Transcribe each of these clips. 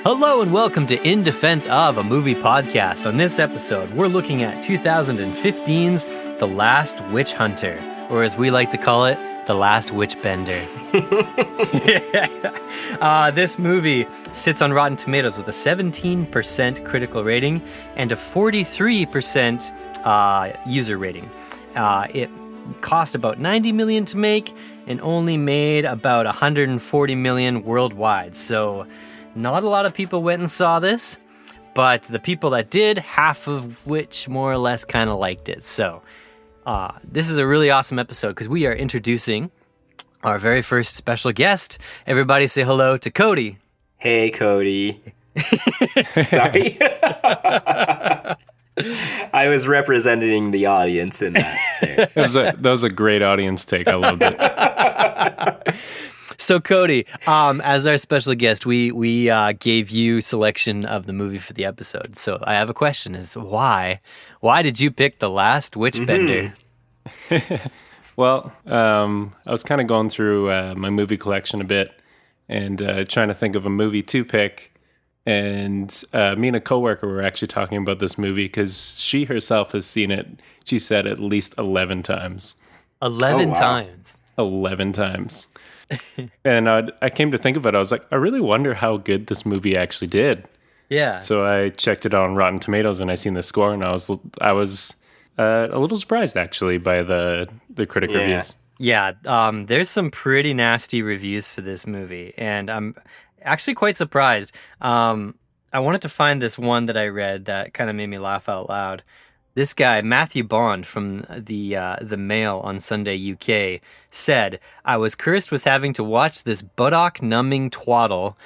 Hello and welcome to In Defense of a Movie Podcast. On this episode, we're looking at 2015's The Last Witch Hunter, or as we like to call it, The Last Witch Bender. This movie sits on Rotten Tomatoes with a 17% critical rating and a 43% user rating. It cost about $90 million to make and only made about $140 million worldwide. So not a lot of people went and saw this, but the people that did, half of which more or less kind of liked it. So this is a really awesome episode because we are introducing our very first special guest. Everybody say hello to Cody. Hey, Cody. Sorry. I was representing the audience in that. That was a great audience take. I loved it. So Cody, as our special guest, we gave you selection of the movie for the episode. So I have a question: is why did you pick The Last Witch Bender? Well, I was kind of going through my movie collection a bit and trying to think of a movie to pick. And me and a coworker were actually talking about this movie because she herself has seen it. She said at least 11 times. 11 times. 11 times. And I came to think of it, I was like, I really wonder how good this movie actually did. Yeah. So I checked it on Rotten Tomatoes and I seen the score, and I was a little surprised actually by the critic reviews. Yeah, there's some pretty nasty reviews for this movie, and I'm actually quite surprised. I wanted to find this one that I read that kind of made me laugh out loud. This guy, Matthew Bond from the Mail on Sunday UK, said, "I was cursed with having to watch this buttock-numbing twaddle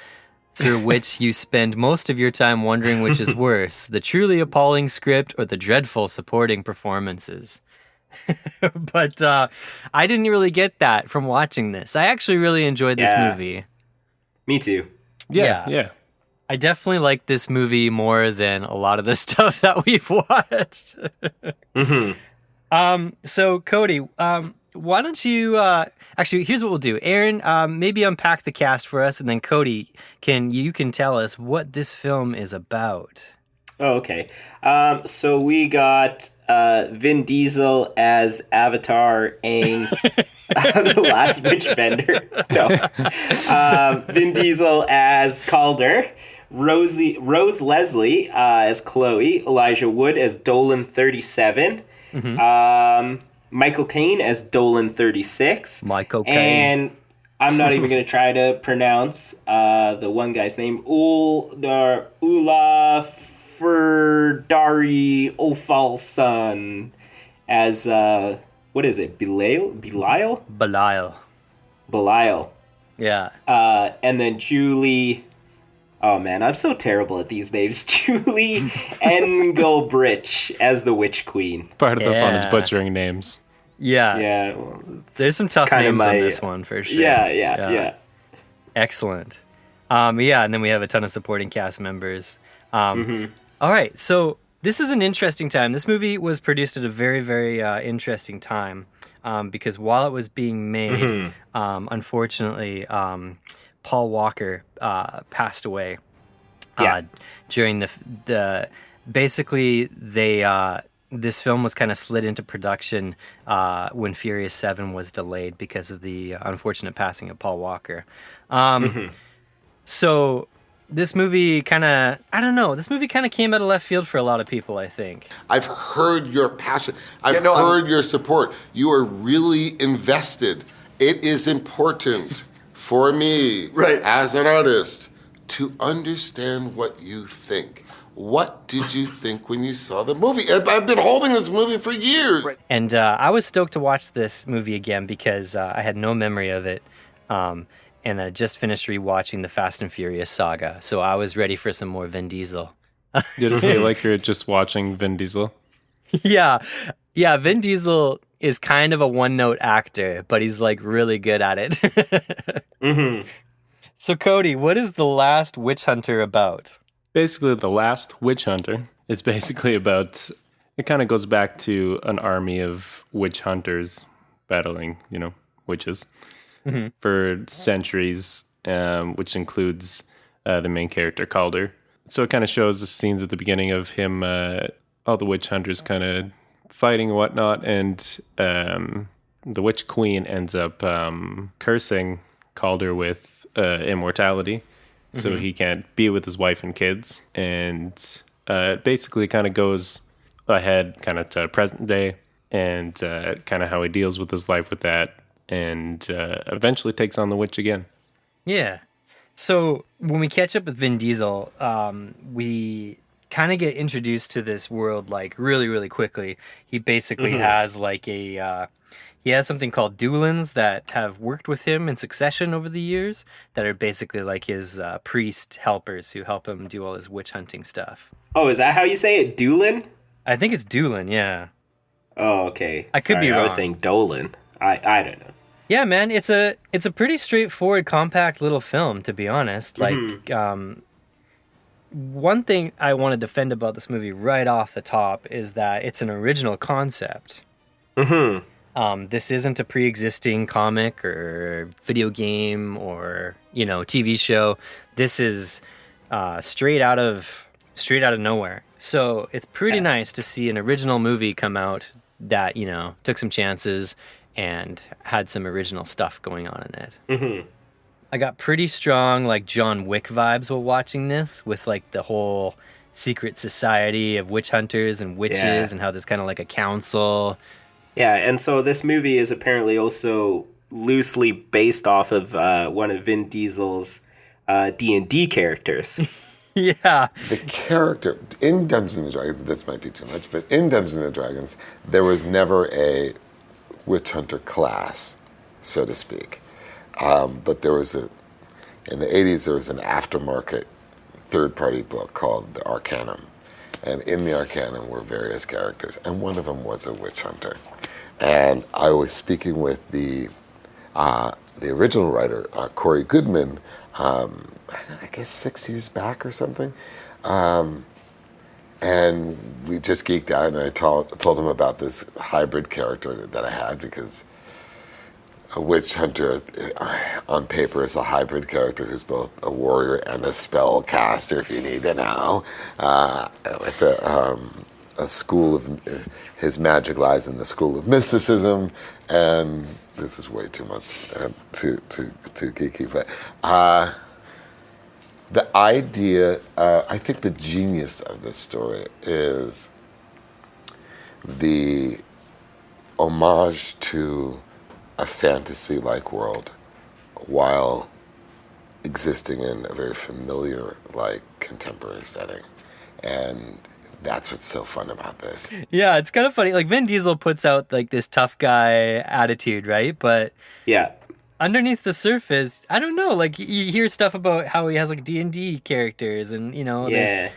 through which you spend most of your time wondering which is worse, the truly appalling script or the dreadful supporting performances." But I didn't really get that from watching this. I actually really enjoyed this movie. Me too. Yeah. I definitely like this movie more than a lot of the stuff that we've watched. So Cody, why don't you actually, here's what we'll do. Aaron, maybe unpack the cast for us, and then Cody, you can tell us what this film is about. Oh, okay. So we got Vin Diesel as Avatar Aang, the Last Witch Bender. No. Vin Diesel as Kaulder. Rose Leslie as Chloe, Elijah Wood as Dolan 37, Michael Caine as Dolan 36. Michael Caine. And I'm not even going to try to pronounce the one guy's name, Ula Ferdari Ofalson as, what is it, Belial? Belial. Yeah. And then Julie... Oh, man, I'm so terrible at these names. Julie Engelbrich as the Witch Queen. Part of the fun is butchering names. Yeah. Yeah. Well, there's some tough names on this one, for sure. Yeah. Excellent. And then we have a ton of supporting cast members. All right, so this is an interesting time. This movie was produced at a very, very interesting time because while it was being made, unfortunately... Paul Walker passed away during the basically this film was kind of slid into production when Furious 7 was delayed because of the unfortunate passing of Paul Walker. So this movie kind of came out of left field for a lot of people, I think. I've heard your passion. I've heard your support. You are really invested. It is important for me, as an artist, to understand what you think. What did you think when you saw the movie? I've been holding this movie for years. And I was stoked to watch this movie again because I had no memory of it. And I just finished rewatching the Fast and Furious saga. So I was ready for some more Vin Diesel. Did it feel like you're just watching Vin Diesel? Yeah, Vin Diesel is kind of a one-note actor, but he's like really good at it. So Cody, what is The Last Witch Hunter about? Basically, The Last Witch Hunter is basically about, it kind of goes back to an army of witch hunters battling, witches for centuries, which includes the main character, Kaulder. So it kind of shows the scenes at the beginning of him, all the witch hunters kind of fighting and whatnot, and the witch queen ends up cursing Kaulder with immortality, so he can't be with his wife and kids. And it basically kind of goes ahead kind of to present day, and kind of how he deals with his life with that, and eventually takes on the witch again. Yeah. So when we catch up with Vin Diesel, we kind of get introduced to this world like really, really quickly. He basically has like he has something called Dolans that have worked with him in succession over the years that are basically like his priest helpers who help him do all his witch hunting stuff. Oh, is that how you say it? Dolan? I think it's Dolan, yeah. Oh, okay. I could be wrong. I was saying Dolan. I don't know. Yeah, man, it's a pretty straightforward, compact little film, to be honest. Like, one thing I want to defend about this movie right off the top is that it's an original concept. This isn't a pre-existing comic or video game or TV show. This is straight out of nowhere. So it's pretty nice to see an original movie come out that took some chances and had some original stuff going on in it. I got pretty strong like John Wick vibes while watching this, with like the whole secret society of witch hunters and witches, and how there's kind of like a council. Yeah, and so this movie is apparently also loosely based off of one of Vin Diesel's D&D characters. Yeah. The character in Dungeons and Dragons, this might be too much, but in Dungeons and Dragons, there was never a witch hunter class, so to speak. But there was in the 80s, there was an aftermarket third-party book called The Arcanum. And in the Arcanum were various characters, and one of them was a witch hunter. And I was speaking with the original writer, Corey Goodman, I guess 6 years back or something. And we just geeked out, and I told him about this hybrid character that I had, because a witch hunter on paper is a hybrid character who's both a warrior and a spell caster, if you need to know. With a school of his magic lies in the school of mysticism, and this is way too much too geeky, but the idea, I think the genius of this story is the homage to a fantasy-like world while existing in a very familiar, like, contemporary setting. And that's what's so fun about this. Yeah, it's kind of funny. Like, Vin Diesel puts out, like, this tough guy attitude, right? But yeah, underneath the surface, I don't know. Like, you hear stuff about how he has, like, D&D characters and, yeah.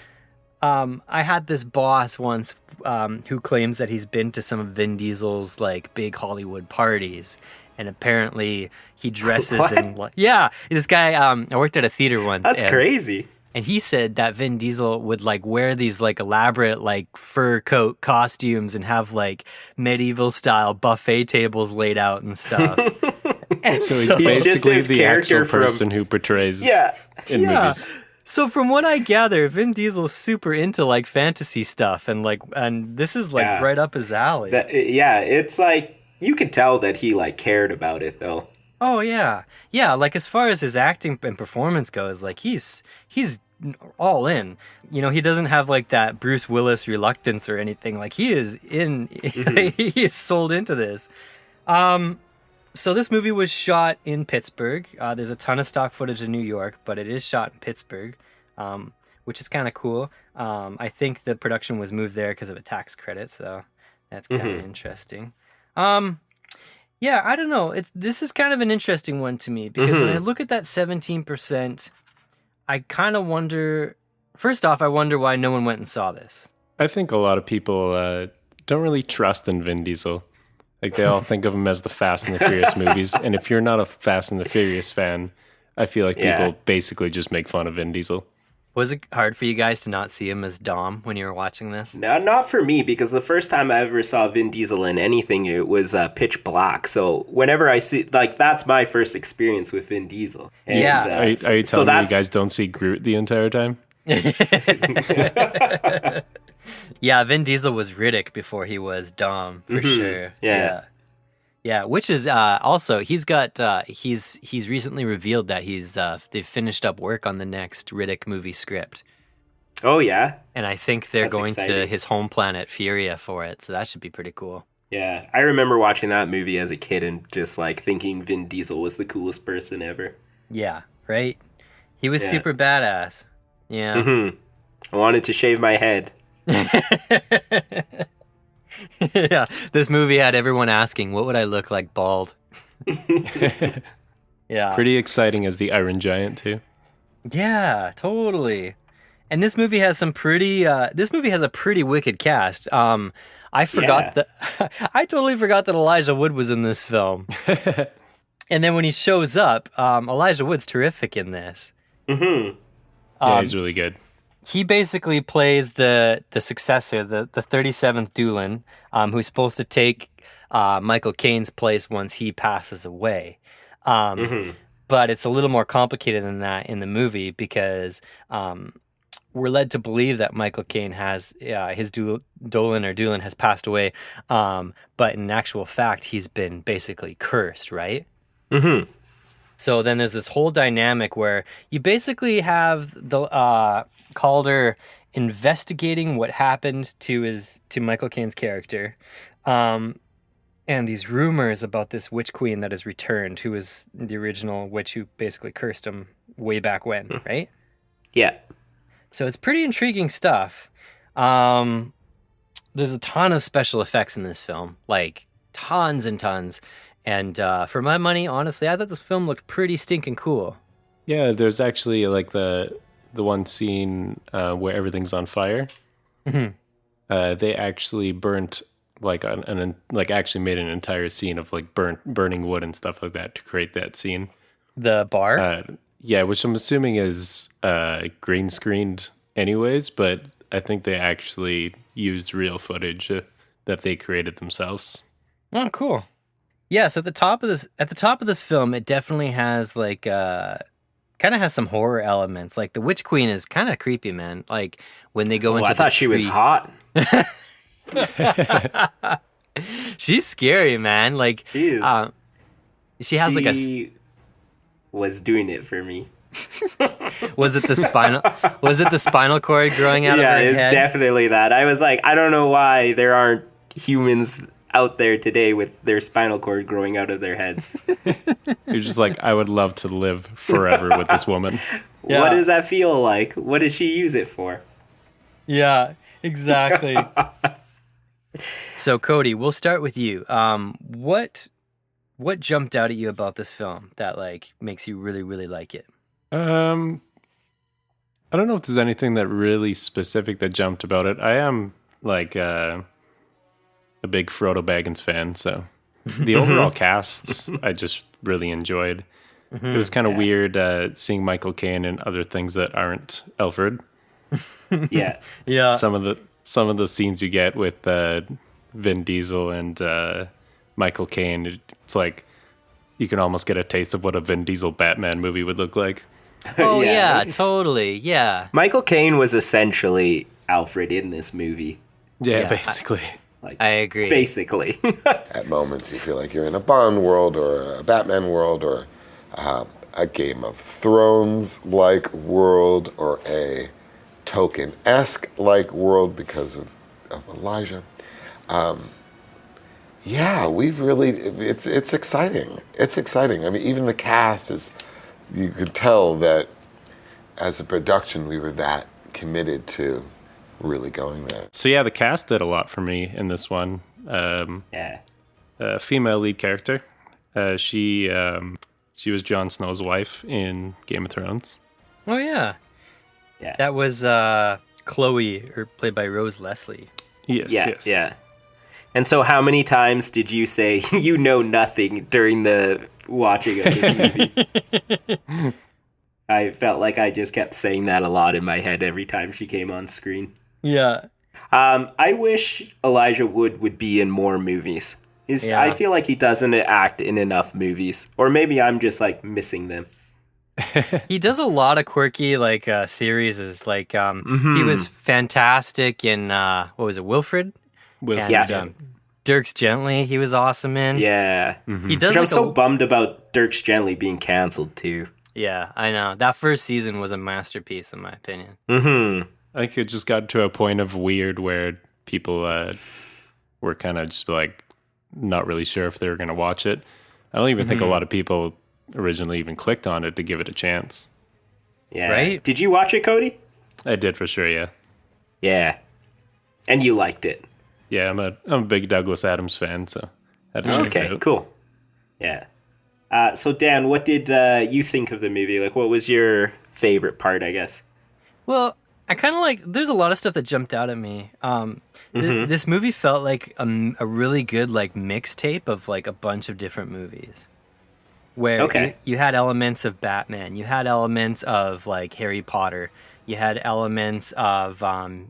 I had this boss once who claims that he's been to some of Vin Diesel's like big Hollywood parties, and apparently he dresses in this guy. I worked at a theater once. That's crazy. And he said that Vin Diesel would like wear these like elaborate like fur coat costumes and have like medieval style buffet tables laid out and stuff. And so he's basically the actual person who portrays in movies. So from what I gather, Vin Diesel's super into like fantasy stuff, and this is like right up his alley. It's like you could tell that he like cared about it though. Oh yeah. Like as far as his acting and performance goes, like he's all in. He doesn't have like that Bruce Willis reluctance or anything. Like he is in. He is sold into this. So this movie was shot in Pittsburgh. There's a ton of stock footage in New York, but it is shot in Pittsburgh, which is kind of cool. I think the production was moved there because of a tax credit, so that's kind of interesting. Yeah, I don't know. This is kind of an interesting one to me, because when I look at that 17%, I kind of wonder... First off, I wonder why no one went and saw this. I think a lot of people don't really trust in Vin Diesel. Like, they all think of him as the Fast and the Furious movies. And if you're not a Fast and the Furious fan, I feel like people basically just make fun of Vin Diesel. Was it hard for you guys to not see him as Dom when you were watching this? No, not for me, because the first time I ever saw Vin Diesel in anything, it was pitch black. So whenever I see, like, that's my first experience with Vin Diesel. And, Yeah. Are you telling me you guys don't see Groot the entire time? Yeah, Vin Diesel was Riddick before he was Dom, for sure. Yeah, which is also he's got he's recently revealed that they've finished up work on the next Riddick movie script. Oh yeah, and I think they're going exciting. to his home planet Furia for it, so that should be pretty cool. Yeah, I remember watching that movie as a kid and just like thinking Vin Diesel was the coolest person ever. Yeah, right. He was super badass. Yeah. I wanted to shave my head. Yeah, this movie had everyone asking, what would I look like bald? Yeah. Pretty exciting as the Iron Giant, too. Yeah, totally. And this movie has some pretty, this movie has a pretty wicked cast. I forgot that, I totally forgot that Elijah Wood was in this film. And then when he shows up, Elijah Wood's terrific in this. Mm-hmm. Yeah, he's really good. He basically plays the successor, the 37th Dolan, who's supposed to take Michael Caine's place once he passes away. But it's a little more complicated than that in the movie because we're led to believe that Michael Caine has his Dolan has passed away, but in actual fact, he's been basically cursed, right? Mm-hmm. So then there's this whole dynamic where you basically have the Kaulder investigating what happened to Michael Caine's character, and these rumors about this witch queen that has returned, who was the original witch who basically cursed him way back when, right? Yeah. So it's pretty intriguing stuff. There's a ton of special effects in this film, like tons and tons. And for my money, honestly, I thought this film looked pretty stinking cool. Yeah, there's actually like the one scene where everything's on fire. Mm-hmm. They actually burnt like actually made an entire scene of like burning wood and stuff like that to create that scene. The bar? Yeah, which I'm assuming is green screened anyways, but I think they actually used real footage that they created themselves. Oh, cool. Yeah, so at the top of this film, it definitely has like kind of has some horror elements. Like the witch queen is kind of creepy, man. Like when they go into I thought she was hot. She's scary, man. Like She is. She has like She was doing it for me. Was it the spinal cord growing out of her head? Yeah, it's definitely that. I was like, I don't know why there aren't humans out there today with their spinal cord growing out of their heads. You're just like, I would love to live forever with this woman. Yeah. What does that feel like? What does she use it for? Yeah, exactly. So Cody, we'll start with you. What jumped out at you about this film that like makes you really, really like it? I don't know if there's anything that really specific that jumped about it. I am like a big Frodo Baggins fan, so the overall cast I just really enjoyed. It was kind of weird seeing Michael Caine and other things that aren't Alfred. Yeah. Yeah. Some of the scenes you get with Vin Diesel and Michael Caine, it's like you can almost get a taste of what a Vin Diesel Batman movie would look like. Oh yeah, totally. Yeah. Michael Caine was essentially Alfred in this movie. Yeah, Yeah, basically. Like, I agree. Basically. At moments, you feel like you're in a Bond world or a Batman world or a Game of Thrones-like world or a Tolkien-esque-like world because of Elijah. Yeah, we've really, it's exciting. It's exciting. I mean, even the cast is, you could tell that as a production, we were that committed to really going there. So yeah, the cast did a lot for me in this one. Yeah. Female lead character. She was Jon Snow's wife in Game of Thrones. Oh yeah. Yeah. That was Chloe, or played by Rose Leslie. Yes, Yeah. yes. Yeah. And so how many times did you say you know nothing during the watching of this movie? I felt like I just kept saying that a lot in my head every time she came on screen. Yeah. I wish Elijah Wood would be in more movies. I feel like he doesn't act in enough movies. Or maybe I'm just, like, missing them. He does a lot of quirky, like, series. Like, he was fantastic in, what was it, Wilfred? And, Dirks Gently, he was awesome in. Yeah. He does. I'm so bummed about Dirks Gently being canceled, too. Yeah, I know. That first season was a masterpiece, in my opinion. Mm-hmm. I think it just got to a point of weird where people were kind of just like not really sure if they were going to watch it. I don't even think a lot of people originally even clicked on it to give it a chance. Yeah. Right? Did you watch it, Cody? I did for sure, yeah. Yeah. And you liked it? Yeah, I'm a big Douglas Adams fan, so I had to check it out. Cool. Yeah. So Dan, what did you think of the movie? Like, what was your favorite part, I guess? Well, I kind of like, there's a lot of stuff that jumped out at me. This movie felt like a really good, like, mixtape of, like, a bunch of different movies. Where you had elements of Batman, you had elements of, like, Harry Potter, you had elements of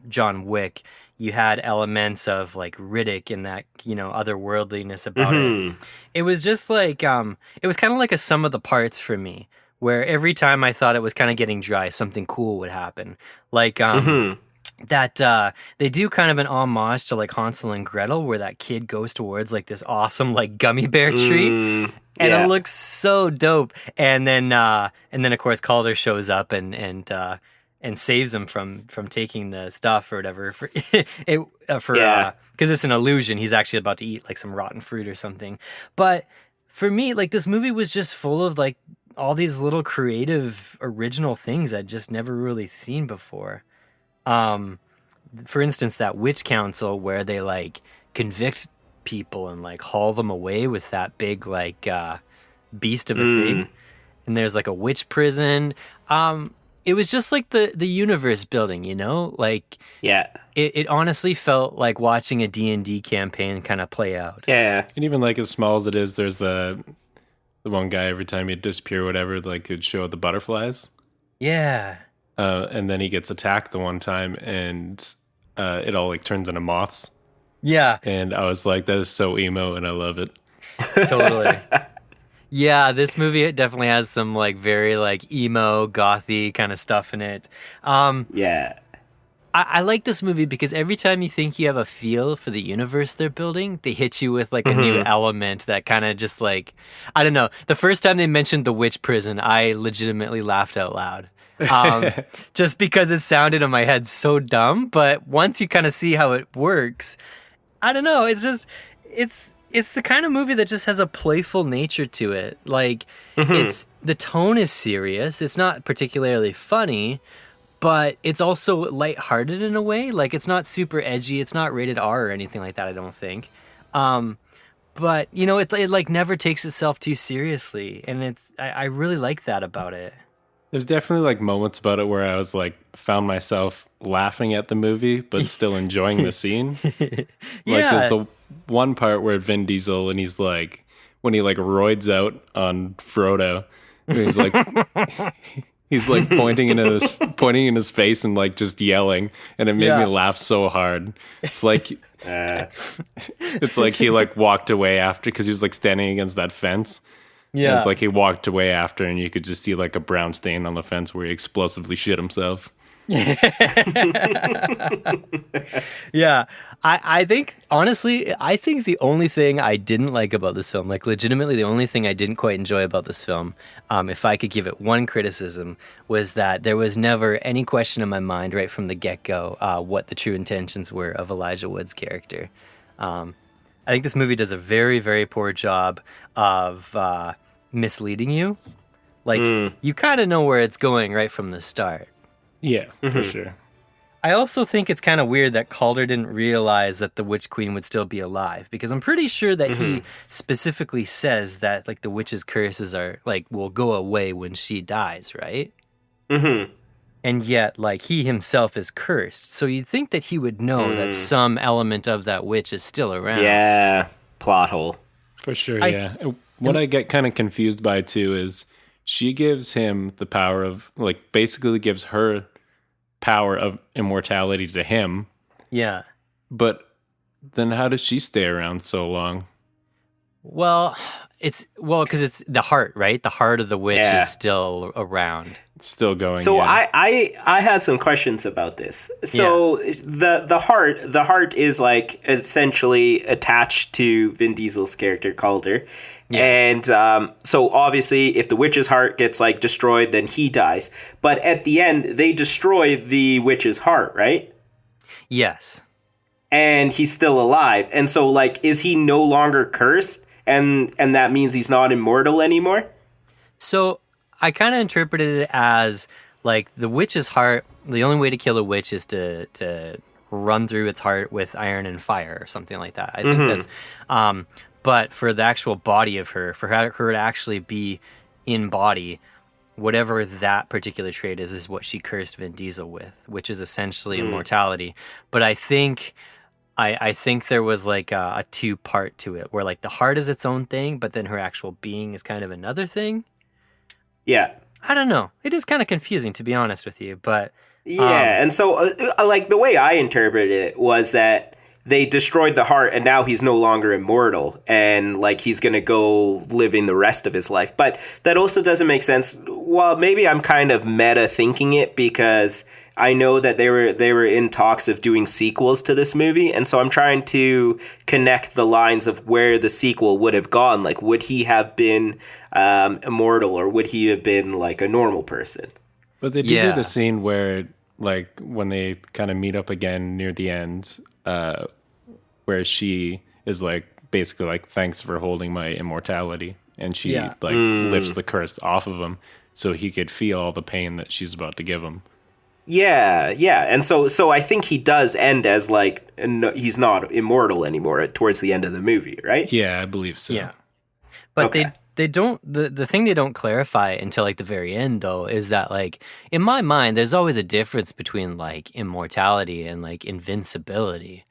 John Wick, you had elements of, like, Riddick and that, otherworldliness about it. It was just like, it was kind of like a sum of the parts for me, where every time I thought it was kind of getting dry, something cool would happen. Like, that they do kind of an homage to, like, Hansel and Gretel, where that kid goes towards, like, this awesome, like, gummy bear tree. And it looks so dope. And then of course, Kaulder shows up and saves him from taking the stuff or whatever. Because it's an illusion. He's actually about to eat, like, some rotten fruit or something. But for me, like, this movie was just full of, like, all these little creative, original things I'd just never really seen before. For instance, that witch council where they, like, convict people and, like, haul them away with that big, like, beast of a thing. And there's, like, a witch prison. It was just like the universe building, like, it honestly felt like watching a D&D campaign kind of play out. Yeah. And even, like, as small as it is, there's the one guy, every time he'd disappear or whatever, like, it'd show the butterflies. Yeah. And then he gets attacked the one time and it all, like, turns into moths. Yeah. And I was like, that is so emo and I love it. Totally. Yeah, this movie, it definitely has some, like, very, like, emo, gothy kind of stuff in it. Yeah. I like this movie because every time you think you have a feel for the universe they're building, they hit you with, like, a new element that kind of just, like, I don't know. The first time they mentioned the witch prison, I legitimately laughed out loud. Just because it sounded in my head so dumb, but once you kind of see how it works, I don't know, it's just, it's the kind of movie that just has a playful nature to it. Like, the tone is serious. It's not particularly funny, but it's also lighthearted in a way. Like, it's not super edgy. It's not rated R or anything like that, I don't think. But, it like never takes itself too seriously. And I really like that about it. There's definitely, like, moments about it where I was, like, found myself laughing at the movie, but still enjoying the scene. Like, there's the one part where Vin Diesel, and he's, like, when he, like, roids out on Frodo, and he's, like, pointing in his face and, like, just yelling, and it made me laugh so hard. It's like, it's like he, like, walked away after, because he was, like, standing against that fence. Yeah, and it's like he walked away after, and you could just see, like, a brown stain on the fence where he explosively shit himself. Yeah, I think, honestly, I think the only thing I didn't like about this film, like, legitimately the only thing I didn't quite enjoy about this film, if I could give it one criticism, was that there was never any question in my mind right from the get-go what the true intentions were of Elijah Wood's character. I think this movie does a very, very poor job of misleading you. Like, you kind of know where it's going right from the start. Yeah, for sure. I also think it's kind of weird that Kaulder didn't realize that the Witch Queen would still be alive, because I'm pretty sure that he specifically says that, like, the witch's curses are, like, will go away when she dies, right? And yet, like, he himself is cursed. So you'd think that he would know that some element of that witch is still around. Yeah, plot hole. For sure, yeah. What I get kind of confused by, too, is she gives him the power of, like, basically gives her power of immortality to him. Yeah. But then how does she stay around so long? Well, because it's the heart, right? The heart of the witch is still around. It's still going. So yeah. I had some questions about this. So the heart is like essentially attached to Vin Diesel's character Kaulder. Yeah. And so obviously if the witch's heart gets like destroyed, then he dies. But at the end, they destroy the witch's heart, right? Yes. And he's still alive. And so like, is he no longer cursed? And that means he's not immortal anymore? So I kind of interpreted it as like the witch's heart. The only way to kill a witch is to run through its heart with iron and fire or something like that. I think that's. But for the actual body of her, for her to actually be in body, whatever that particular trait is what she cursed Vin Diesel with, which is essentially immortality. But I think there was like a two-part to it, where like the heart is its own thing, but then her actual being is kind of another thing. Yeah. I don't know. It is kind of confusing, to be honest with you, but... Yeah, and so like the way I interpreted it was that they destroyed the heart and now he's no longer immortal and like he's going to go living the rest of his life. But that also doesn't make sense. Well, maybe I'm kind of meta thinking it because I know that they were in talks of doing sequels to this movie, and so I'm trying to connect the lines of where the sequel would have gone. Like, would he have been immortal, or would he have been like a normal person? But they do the scene where, like, when they kind of meet up again near the end, where she is like basically like, "Thanks for holding my immortality," and she lifts the curse off of him so he could feel all the pain that she's about to give him. Yeah, and so I think he does end as like he's not immortal anymore towards the end of the movie, right? Yeah, I believe so. Yeah, but they don't. The thing they don't clarify until like the very end, though, is that like in my mind, there's always a difference between like immortality and like invincibility.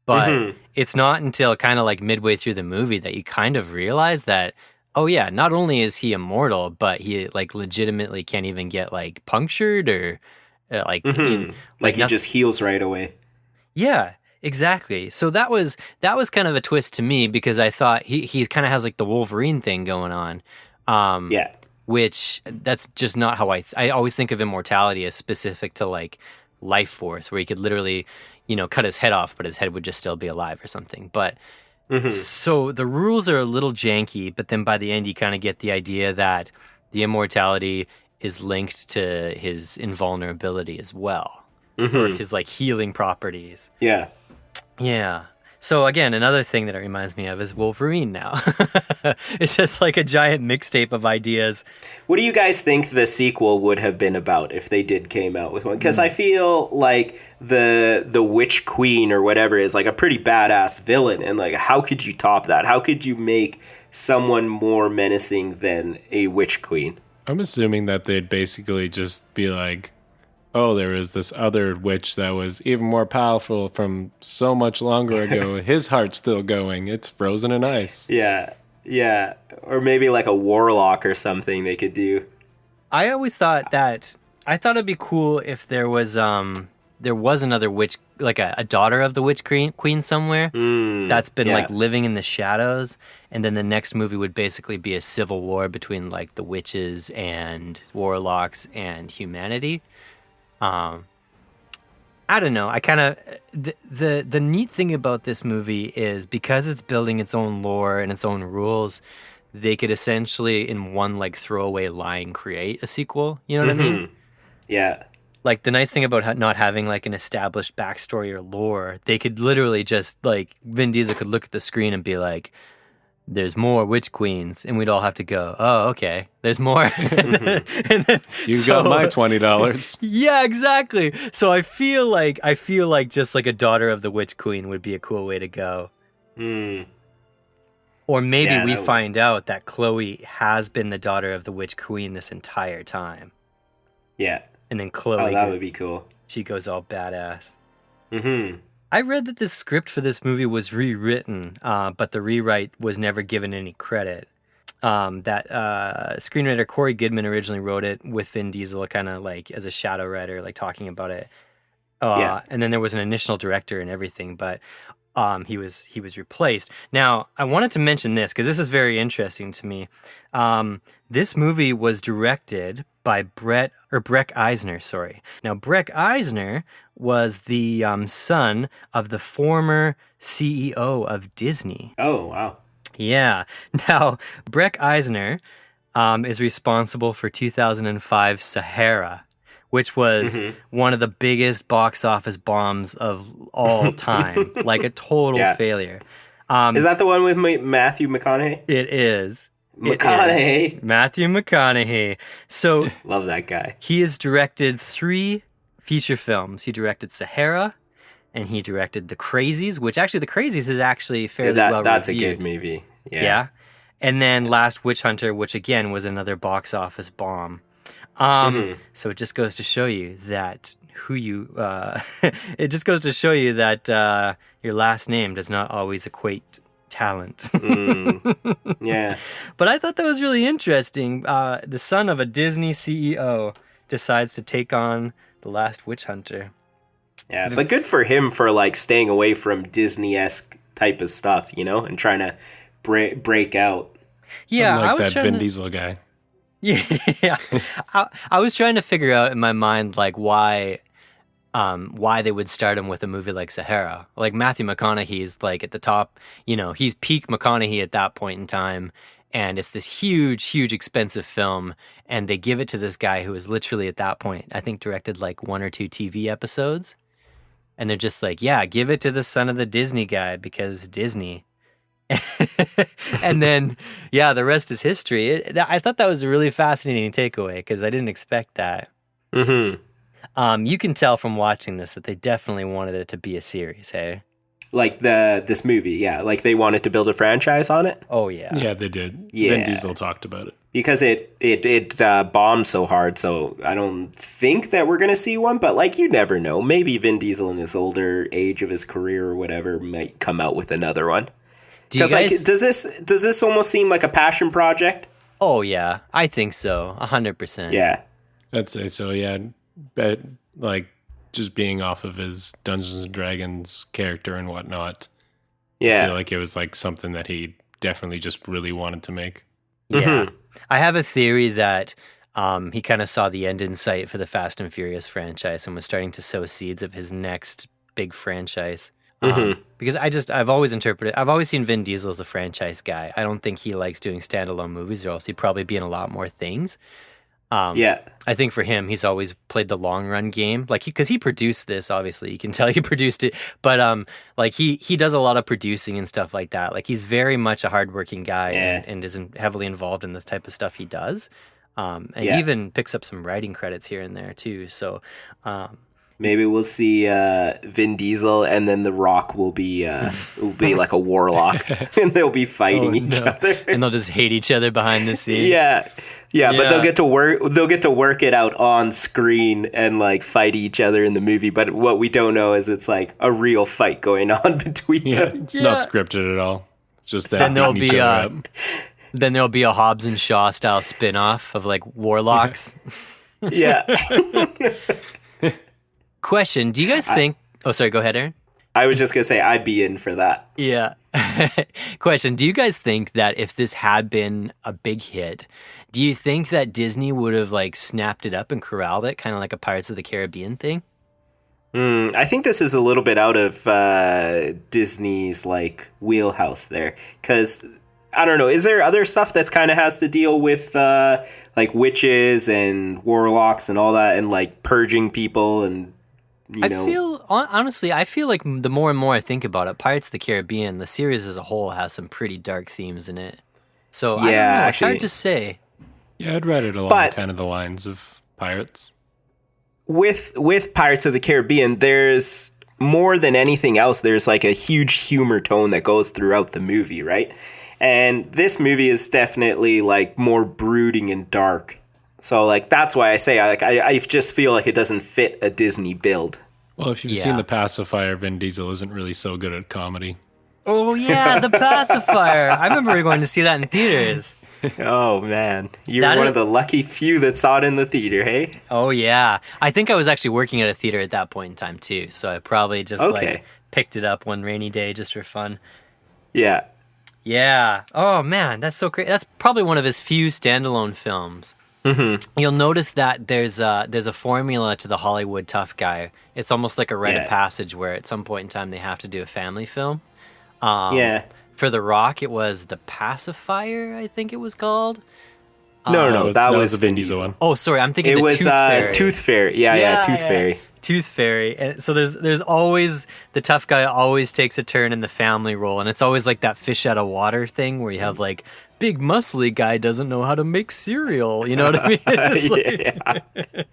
But it's not until kind of like midway through the movie that you kind of realize that, oh yeah, not only is he immortal, but he like legitimately can't even get like punctured or. Like he just heals right away. Yeah, exactly. So that was kind of a twist to me because I thought he kind of has like the Wolverine thing going on. Which that's just not how I always think of immortality as specific to like life force, where he could literally, cut his head off, but his head would just still be alive or something. But so the rules are a little janky, but then by the end you kind of get the idea that the immortality is linked to his invulnerability as well, or his like healing properties. Yeah. So again, another thing that it reminds me of is Wolverine now. It's just like a giant mixtape of ideas. What do you guys think the sequel would have been about if they came out with one? Because I feel like the Witch Queen or whatever is like a pretty badass villain, and like how could you top that? How could you make someone more menacing than a Witch Queen? I'm assuming that they'd basically just be like, oh, there was this other witch that was even more powerful from so much longer ago. His heart's still going. It's frozen in ice. Yeah. Or maybe like a warlock or something they could do. I always thought it'd be cool if there was another witch, like a daughter of the Witch Queen somewhere that's been like living in the shadows, and then the next movie would basically be a civil war between like the witches and warlocks and humanity. I don't know. I kind of the neat thing about this movie is because it's building its own lore and its own rules, they could essentially in one like throwaway line create a sequel. You know what I mean? Yeah. Like, the nice thing about not having, like, an established backstory or lore, they could literally just, like, Vin Diesel could look at the screen and be like, there's more Witch Queens, and we'd all have to go, oh, okay, there's more. and then, got my $20. Yeah, exactly. So I feel like just, like, a daughter of the Witch Queen would be a cool way to go. Or maybe we find out that Chloe has been the daughter of the Witch Queen this entire time. Yeah. And then Chloe, that would be cool. She goes all badass. I read that the script for this movie was rewritten, but the rewrite was never given any credit. that screenwriter Corey Goodman originally wrote it with Vin Diesel, kind of like as a shadow writer, like talking about it. And then there was an initial director and everything, but he was replaced. Now, I wanted to mention this because this is very interesting to me. This movie was directed by Breck Eisner. Sorry. Now, Breck Eisner was the son of the former CEO of Disney. Oh, wow. Yeah. Now, Breck Eisner is responsible for 2005 Sahara, which was one of the biggest box office bombs of all time, like a total failure. Is that the one with Matthew McConaughey? It is. McConaughey. Matthew McConaughey. So love that guy. He has directed 3 feature films. He directed Sahara, and he directed The Crazies, which actually The Crazies is actually fairly well reviewed. That's a good movie. Yeah. And then Last Witch Hunter, which again was another box office bomb. So it just goes to show you that it just goes to show you that your last name does not always equate talent. Yeah. But I thought that was really interesting. The son of a Disney CEO decides to take on The Last Witch Hunter. Yeah, but good for him for like staying away from Disney-esque type of stuff, and trying to break out. Yeah, like that Vin Diesel guy. Yeah, I was trying to figure out in my mind like why they would start him with a movie like Sahara. Like Matthew McConaughey is like at the top, he's peak McConaughey at that point in time, and it's this huge expensive film, and they give it to this guy who is literally at that point, I think, directed like 1 or 2 TV episodes, and they're just like, yeah, give it to the son of the Disney guy because Disney. And then, the rest is history. I thought that was a really fascinating takeaway because I didn't expect that. You can tell from watching this that they definitely wanted it to be a series, hey? Like this movie, like they wanted to build a franchise on it? Oh, yeah. Yeah, they did. Yeah. Vin Diesel talked about it. Because it bombed so hard, so I don't think that we're going to see one, but like you never know. Maybe Vin Diesel in this older age of his career or whatever might come out with another one. Because does this almost seem like a passion project? Oh yeah, I think so, 100%. Yeah, I'd say so. Yeah, but like just being off of his Dungeons and Dragons character and whatnot. Yeah, I feel like it was like something that he definitely just really wanted to make. Yeah, I have a theory that he kind of saw the end in sight for the Fast and Furious franchise and was starting to sow seeds of his next big franchise. Because I've always seen Vin Diesel as a franchise guy. I don't think he likes doing standalone movies, or else he'd probably be in a lot more things. I think for him, he's always played the long run game, like because he produced this. Obviously, you can tell he produced it, but like he does a lot of producing and stuff like that. Like he's very much a hardworking guy and is heavily involved in this type of stuff he does, and he even picks up some writing credits here and there too. So. Maybe we'll see Vin Diesel, and then The Rock will be like a warlock, and they'll be fighting each other, and they'll just hate each other behind the scenes. Yeah, but they'll get to work. They'll get to work it out on screen and like fight each other in the movie. But what we don't know is it's like a real fight going on between them. It's not scripted at all. It's just that. Then there'll be a Hobbs and Shaw style spin-off of like warlocks. Yeah. Question, do you guys think... Oh, sorry, go ahead, Aaron. I was just going to say, I'd be in for that. Yeah. Question, do you guys think that if this had been a big hit, do you think that Disney would have like snapped it up and corralled it, kind of like a Pirates of the Caribbean thing? I think this is a little bit out of Disney's like wheelhouse there. Because, I don't know, is there other stuff that's kind of has to deal with... like witches and warlocks and all that, and like purging people and I feel like the more and more I think about it, Pirates of the Caribbean, the series as a whole, has some pretty dark themes in it. So I don't know, it's hard to say. Yeah, I'd read it along kind of the lines of Pirates. With Pirates of the Caribbean, there's more than anything else, there's like a huge humor tone that goes throughout the movie, right? And this movie is definitely like more brooding and dark. So like that's why I say I just feel like it doesn't fit a Disney build. Well, if you've seen The Pacifier, Vin Diesel isn't really so good at comedy. Oh yeah, The Pacifier. I remember going to see that in theaters. Oh man, you're That one is- of the lucky few that saw it in the theater, hey? Oh yeah, I think I was actually working at a theater at that point in time too, so I probably just Okay. like picked it up one rainy day just for fun. Yeah. Yeah. Oh man, that's so great. That's probably one of his few standalone films. Mm-hmm. You'll notice that there's a formula to the Hollywood tough guy. It's almost like a rite of passage where at some point in time they have to do a family film. Yeah. For The Rock, it was The Pacifier, I think it was called. No, that was the Vin Diesel one. Oh, sorry, I'm thinking It the was Tooth Fairy. Tooth Fairy. Yeah, Tooth Fairy. Tooth Fairy. And so there's always the tough guy always takes a turn in the family role, and it's always like that fish out of water thing where you have like big muscly guy doesn't know how to make cereal. You know what I mean? It's like,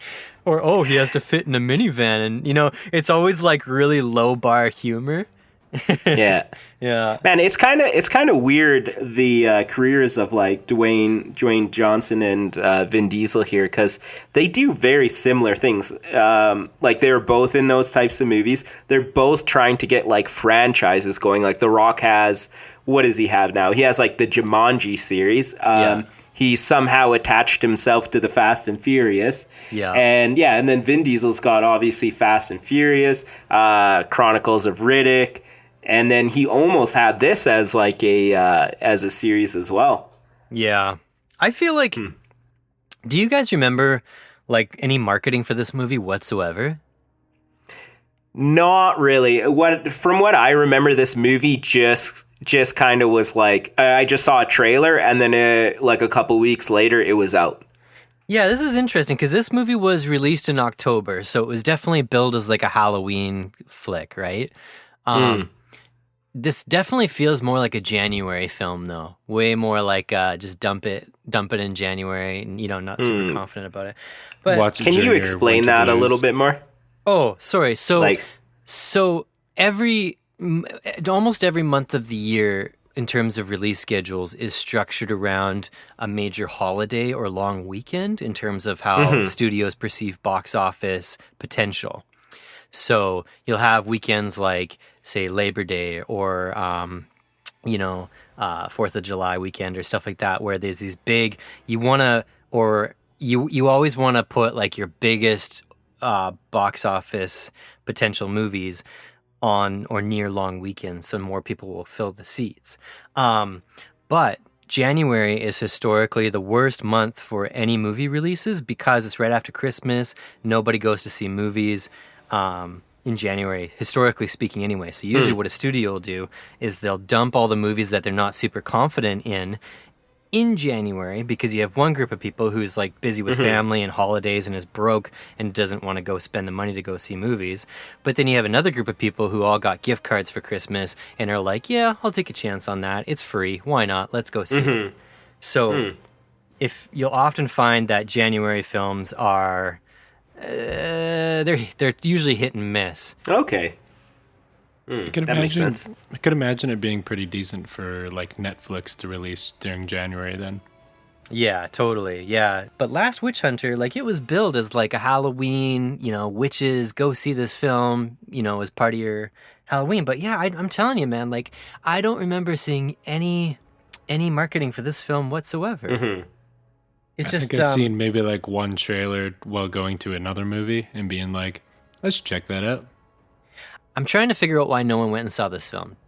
or he has to fit in a minivan, and it's always like really low bar humor. Yeah. Yeah. Man, it's kind of weird the careers of like Dwayne Johnson and Vin Diesel here, because they do very similar things. Like they're both in those types of movies. They're both trying to get like franchises going. Like The Rock has, what does he have now? He has like the Jumanji series. He somehow attached himself to the Fast and Furious. Yeah. And then Vin Diesel's got obviously Fast and Furious, Chronicles of Riddick. And then he almost had this as like as a series as well. Yeah. I feel like, do you guys remember like any marketing for this movie whatsoever? Not really. From what I remember, this movie just kind of was like, I just saw a trailer, and then like a couple weeks later it was out. Yeah, this is interesting because this movie was released in October, so it was definitely billed as like a Halloween flick, right? This definitely feels more like a January film, though. Way more like just dump it in January, and not super confident about it. But can you explain that a little bit more? Oh, sorry. So, Like- almost every month of the year, in terms of release schedules, is structured around a major holiday or long weekend in terms of how studios perceive box office potential. So you'll have weekends like, say, Labor Day or, 4th of July weekend or stuff like that, where there's these big, you always want to put like your biggest box office potential movies on or near long weekends so more people will fill the seats. But January is historically the worst month for any movie releases because it's right after Christmas. Nobody goes to see movies in January, historically speaking anyway. So usually what a studio will do is they'll dump all the movies that they're not super confident in January, because you have one group of people who's like busy with family and holidays and is broke and doesn't want to go spend the money to go see movies. But then you have another group of people who all got gift cards for Christmas and are like, yeah, I'll take a chance on that. It's free. Why not? Let's go see it. So if you'll often find that January films are they're usually hit and miss. Okay. That makes sense. I could imagine it being pretty decent for like Netflix to release during January then. Yeah, totally. Yeah. But Last Witch Hunter, like it was billed as like a Halloween, witches, go see this film, as part of your Halloween. But yeah, I'm telling you, man, like I don't remember seeing any marketing for this film whatsoever. I think I've seen maybe like one trailer while going to another movie and being like, let's check that out. I'm trying to figure out why no one went and saw this film.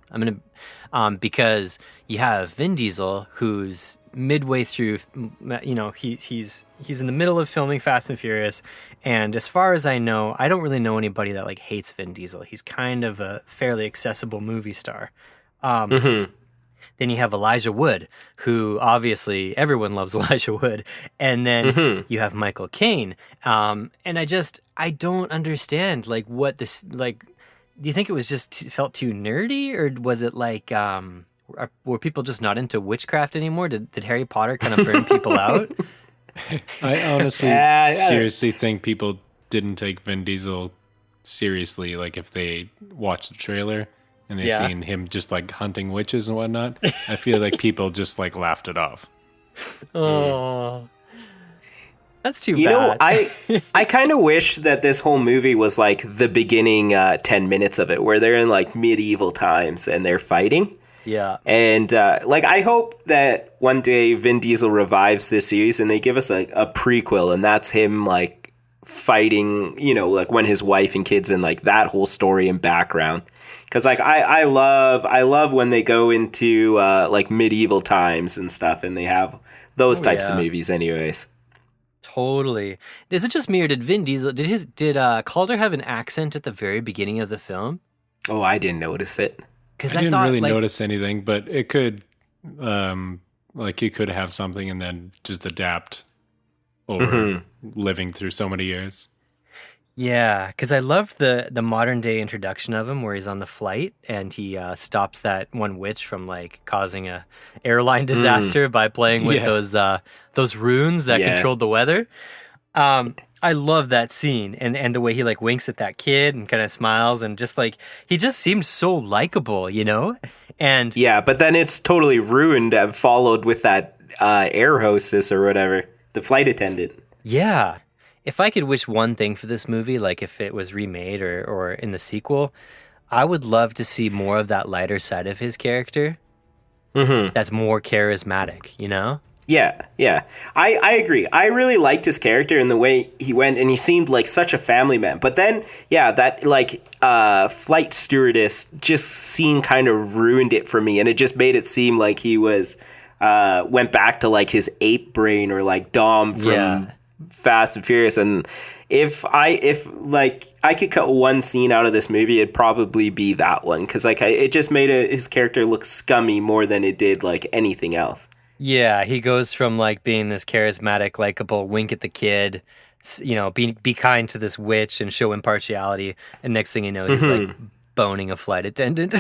Because you have Vin Diesel, who's midway through, he's in the middle of filming Fast and Furious, and as far as I know, I don't really know anybody that like hates Vin Diesel. He's kind of a fairly accessible movie star. Then you have Elijah Wood, who obviously everyone loves Elijah Wood, and then you have Michael Caine, and I don't understand like what this like. Do you think it was just felt too nerdy, or was it like were people just not into witchcraft anymore? Did Harry Potter kind of burn people out? I honestly seriously think people didn't take Vin Diesel seriously. Like if they watched the trailer and they seen him just like hunting witches and whatnot, I feel like people just like laughed it off. Oh. That's too bad. I kind of wish that this whole movie was like the beginning 10 minutes of it, where they're in like medieval times and they're fighting. Yeah. And like, I hope that one day Vin Diesel revives this series and they give us a prequel, and that's him like fighting, you know, like when his wife and kids, and like that whole story and background. Because like I love when they go into like medieval times and stuff, and they have those types of movies, anyways. Totally. Is it just me, or did Vin Diesel did Kaulder have an accent at the very beginning of the film? Oh, I didn't notice it. Because I didn't really notice anything, but it could, like, you could have something and then just adapt over living through so many years. Yeah, because I loved the modern day introduction of him, where he's on the flight and he stops that one witch from like causing a airline disaster by playing with those runes that controlled the weather. I love that scene, and the way he like winks at that kid and kind of smiles, and just like he just seems so likable, you know? And yeah, but then it's totally ruined and followed with that air hostess or whatever, the flight attendant. Yeah. If I could wish one thing for this movie, like if it was remade or in the sequel, I would love to see more of that lighter side of his character. That's more charismatic, you know? Yeah. I agree. I really liked his character and the way he went, and he seemed like such a family man. But then, that like flight stewardess just scene kind of ruined it for me, and it just made it seem like he was went back to like his ape brain, or like Dom from Fast and Furious. And if I could cut one scene out of this movie, it'd probably be that one, because like it just made his character look scummy more than it did like anything else. Yeah, he goes from like being this charismatic, likable, wink at the kid, you know, be kind to this witch and show impartiality, and next thing you know, he's like boning a flight attendant.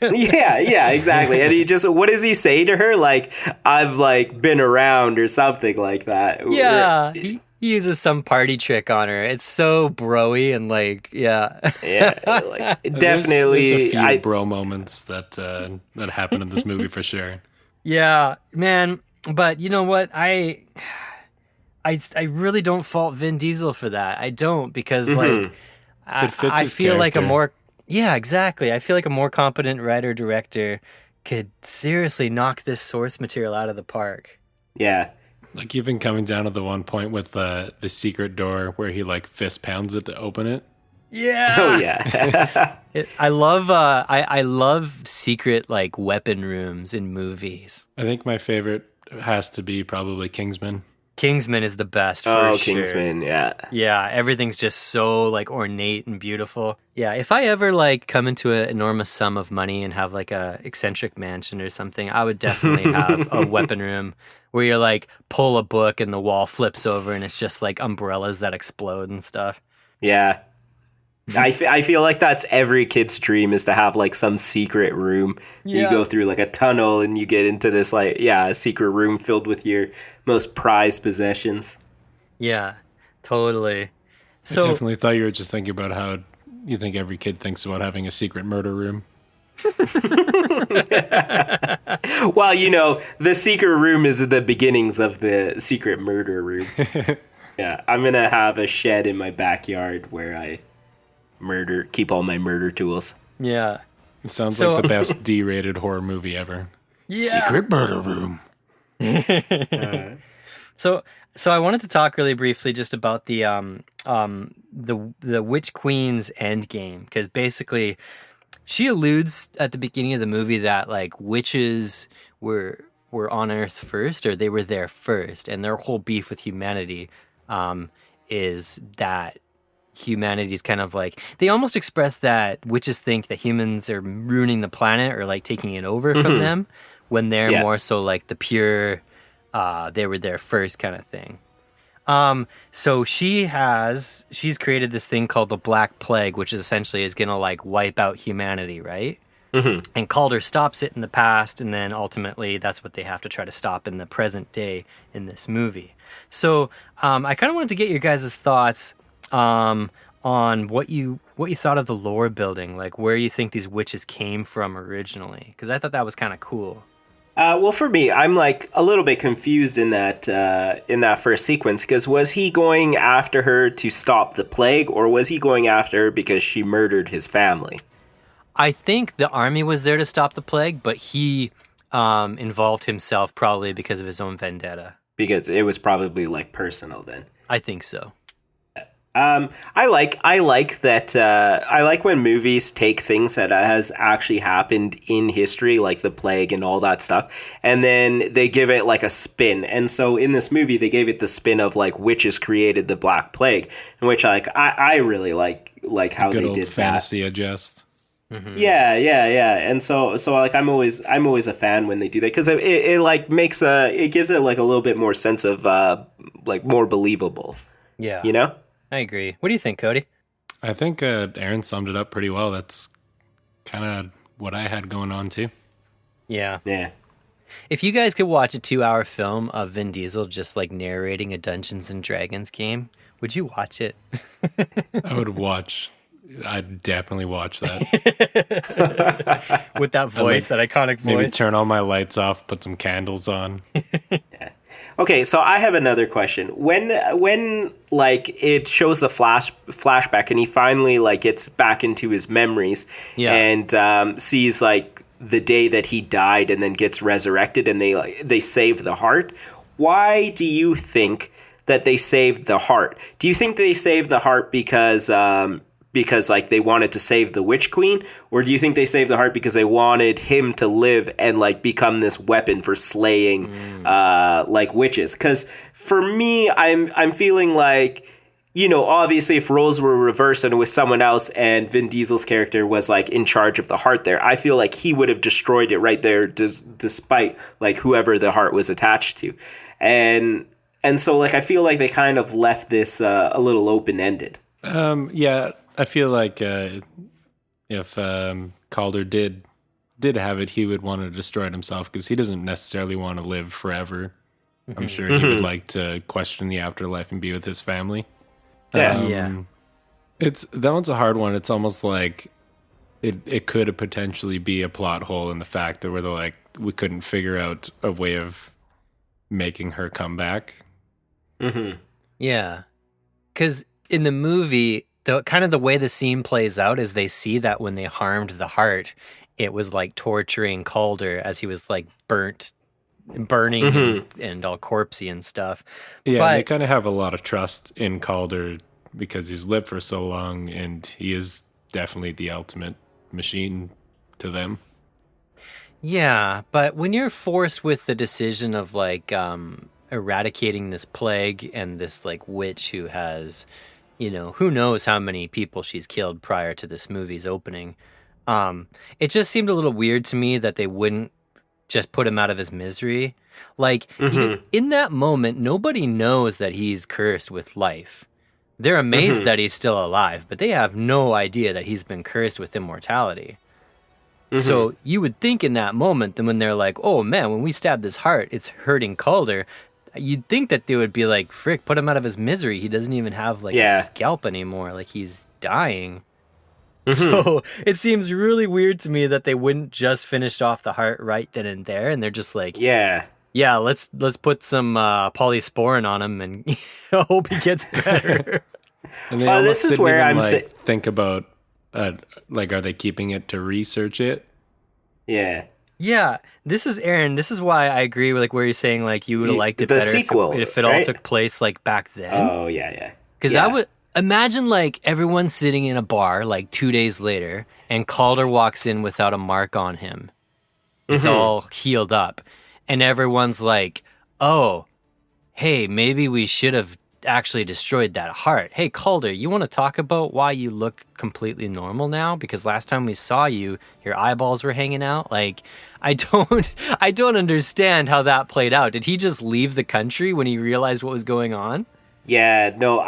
yeah, exactly. And he just, what does he say to her? Like, I've like been around, or something like that. Yeah, he uses some party trick on her. It's so bro-y and like, like definitely. There's a few bro moments that happen in this movie for sure. Yeah, man. But you know what? I really don't fault Vin Diesel for that. I don't, because like I feel like exactly. I feel like a more competent writer director could seriously knock this source material out of the park. Yeah. Like even coming down to the one point with the secret door where he like fist pounds it to open it. Yeah. Oh yeah. I love secret like weapon rooms in movies. I think my favorite has to be probably Kingsman. Kingsman is the best for sure. Kingsman, yeah. Yeah, everything's just so like ornate and beautiful. Yeah, if I ever like come into an enormous sum of money and have like a eccentric mansion or something, I would definitely have a weapon room where you like pull a book and the wall flips over and it's just like umbrellas that explode and stuff. Yeah. I feel like that's every kid's dream, is to have like some secret room. Yeah. You go through like a tunnel and you get into this like, a secret room filled with your most prized possessions. Yeah, totally. So, I definitely thought you were just thinking about how you think every kid thinks about having a secret murder room. Well, you know, the secret room is the beginnings of the secret murder room. Yeah, I'm going to have a shed in my backyard where I keep all my murder tools. Yeah. It sounds like the best D-rated horror movie ever. Yeah. Secret murder room. So I wanted to talk really briefly just about the Witch Queen's endgame, because basically she alludes at the beginning of the movie that like witches were on Earth first, or they were there first, and their whole beef with humanity is that humanity's kind of like, they almost express that witches think that humans are ruining the planet or like taking it over from them, when they're more so like the pure they were there first kind of thing. So she's created this thing called the Black Plague, which is essentially is gonna like wipe out humanity, right? And Kaulder stops it in the past, and then ultimately that's what they have to try to stop in the present day in this movie. So I kind of wanted to get your guys' thoughts on what you thought of the lore building, like where you think these witches came from originally, because I thought that was kind of cool. Well, for me, I'm like a little bit confused in that first sequence, because was he going after her to stop the plague, or was he going after her because she murdered his family? I think the army was there to stop the plague, but he involved himself probably because of his own vendetta. Because it was probably like personal then. I think so. I like that. I like when movies take things that has actually happened in history, like the plague and all that stuff, and then they give it like a spin. And so in this movie, they gave it the spin of like witches created the Black Plague, in which I really like how Good they old did fantasy adjust. Mm-hmm. Yeah. And so like I'm always a fan when they do that, because it like makes it gives it like a little bit more sense of like more believable. Yeah. You know. I agree. What do you think, Cody? I think Aaron summed it up pretty well. That's kind of what I had going on too. Yeah. Yeah. If you guys could watch a 2-hour film of Vin Diesel just like narrating a Dungeons and Dragons game, would you watch it? I'd definitely watch that. With that voice, that iconic voice. Maybe turn all my lights off, put some candles on. Yeah. Okay, so I have another question. When like it shows the flashback and he finally like gets back into his memories, and sees like the day that he died and then gets resurrected, and they save the heart. Why do you think that they saved the heart? Do you think they saved the heart because like they wanted to save the Witch Queen, or do you think they saved the heart because they wanted him to live and like become this weapon for slaying like witches? Because for me, I'm feeling like, you know, obviously if roles were reversed and it was someone else and Vin Diesel's character was like in charge of the heart there, I feel like he would have destroyed it right there, despite like whoever the heart was attached to, and so like I feel like they kind of left this a little open ended. Yeah. I feel like if Kaulder did have it, he would want to destroy it himself, because he doesn't necessarily want to live forever. I'm sure he would like to question the afterlife and be with his family. Yeah. That one's a hard one. It's almost like it could potentially be a plot hole in the fact that we couldn't figure out a way of making her come back. Mm-hmm. Yeah. Because in the movie, the way the scene plays out is they see that when they harmed the heart, it was like torturing Kaulder as he was like burning and all corpsey and stuff. Yeah, and they kind of have a lot of trust in Kaulder because he's lived for so long, and he is definitely the ultimate machine to them. Yeah, but when you're forced with the decision of like eradicating this plague and this like witch who has, you know, who knows how many people she's killed prior to this movie's opening. It just seemed a little weird to me that they wouldn't just put him out of his misery. Like, in that moment, nobody knows that he's cursed with life. They're amazed that he's still alive, but they have no idea that he's been cursed with immortality. So you would think in that moment, then when they're like, oh man, when we stab this heart, it's hurting Kaulder, you'd think that they would be like, frick, put him out of his misery. He doesn't even have like a scalp anymore. Like, he's dying. So it seems really weird to me that they wouldn't just finish off the heart right then and there. And they're just like, yeah, let's put some polysporin on him and hope he gets better. And they this is where I'm think about like, are they keeping it to research it? Yeah, this is Aaron. This is why I agree with like where you're saying like you would have liked it better sequel, if it all took place like back then. Oh yeah. Because I would imagine like everyone sitting in a bar like 2 days later, and Kaulder walks in without a mark on him. It's all healed up, and everyone's like, "Oh, hey, maybe we should have actually destroyed that heart. Hey, Kaulder, you want to talk about why you look completely normal now? Because last time we saw you, your eyeballs were hanging out. Like, I don't understand how that played out. Did he just leave the country when he realized what was going on? Yeah, no,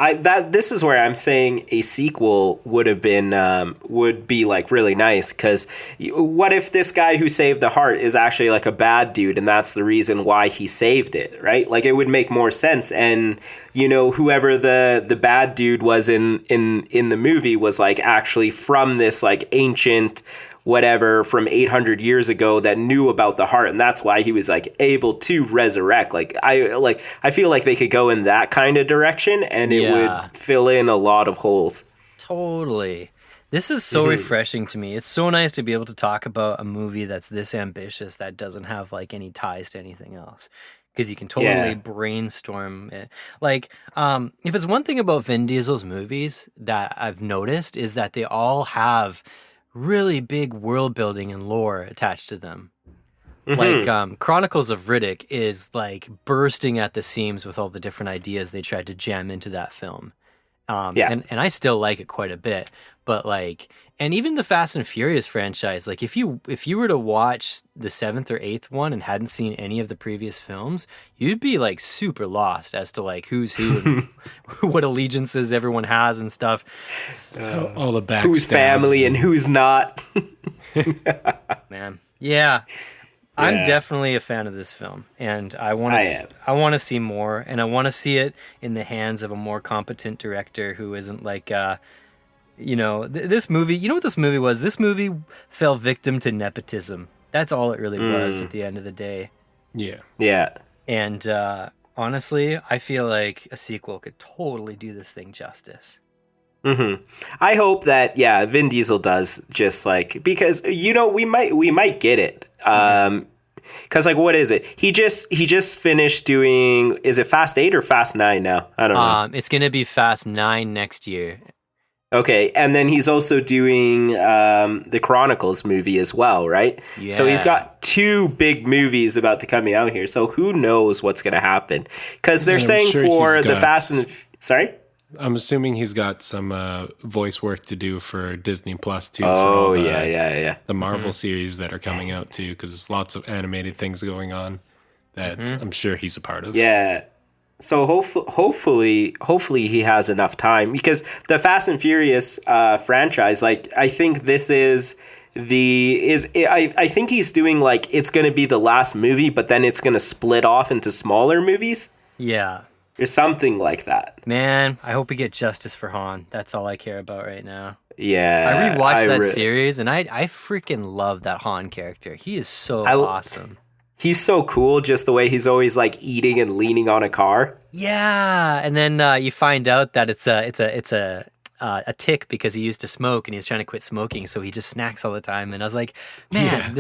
this is where I'm saying a sequel would be like really nice, because what if this guy who saved the heart is actually like a bad dude, and that's the reason why he saved it, right? Like, it would make more sense. And you know, whoever the bad dude was in the movie was like actually from this like ancient whatever from 800 years ago that knew about the heart, and that's why he was like able to resurrect. I feel like they could go in that kind of direction, and it would fill in a lot of holes. Totally. This is so refreshing to me. It's so nice to be able to talk about a movie that's this ambitious that doesn't have like any ties to anything else. Because you can totally brainstorm it. Like, if it's one thing about Vin Diesel's movies that I've noticed is that they all have really big world building and lore attached to them. Like, Chronicles of Riddick is like bursting at the seams with all the different ideas they tried to jam into that film. And I still like it quite a bit. But like, and even the Fast and Furious franchise, like if you were to watch the 7th or 8th one and hadn't seen any of the previous films, you'd be like super lost as to like who's who and what allegiances everyone has and stuff. All the backstabs. Who's family and who's not. Man. Yeah. I'm definitely a fan of this film, and I want to see more, and I want to see it in the hands of a more competent director who isn't like this movie, you know what this movie was? This movie fell victim to nepotism. That's all it really was at the end of the day. Yeah. Yeah. And honestly, I feel like a sequel could totally do this thing justice. I hope that Vin Diesel does, just like, because we might get it. Because like, what is it? He just finished doing. Is it Fast 8 or Fast 9 now? I don't know. It's gonna be Fast 9 next year. Okay, and then he's also doing the Chronicles movie as well, right? Yeah. So he's got 2 big movies about to come out here. So who knows what's going to happen? Because they're saying for the Fast and... Sorry? I'm assuming he's got some voice work to do for Disney Plus too. Oh, for all the Marvel series that are coming out too, because there's lots of animated things going on that I'm sure he's a part of. Yeah. So hopefully he has enough time, because the Fast and Furious franchise, like, I think this is I think he's doing like, it's going to be the last movie, but then it's going to split off into smaller movies. Yeah. Or something like that. Man, I hope we get justice for Han. That's all I care about right now. Yeah. I rewatched that series, and I freaking love that Han character. He is so awesome. He's so cool, just the way he's always like eating and leaning on a car. Yeah, and then you find out that it's a tick because he used to smoke and he's trying to quit smoking, so he just snacks all the time. And I was like, man,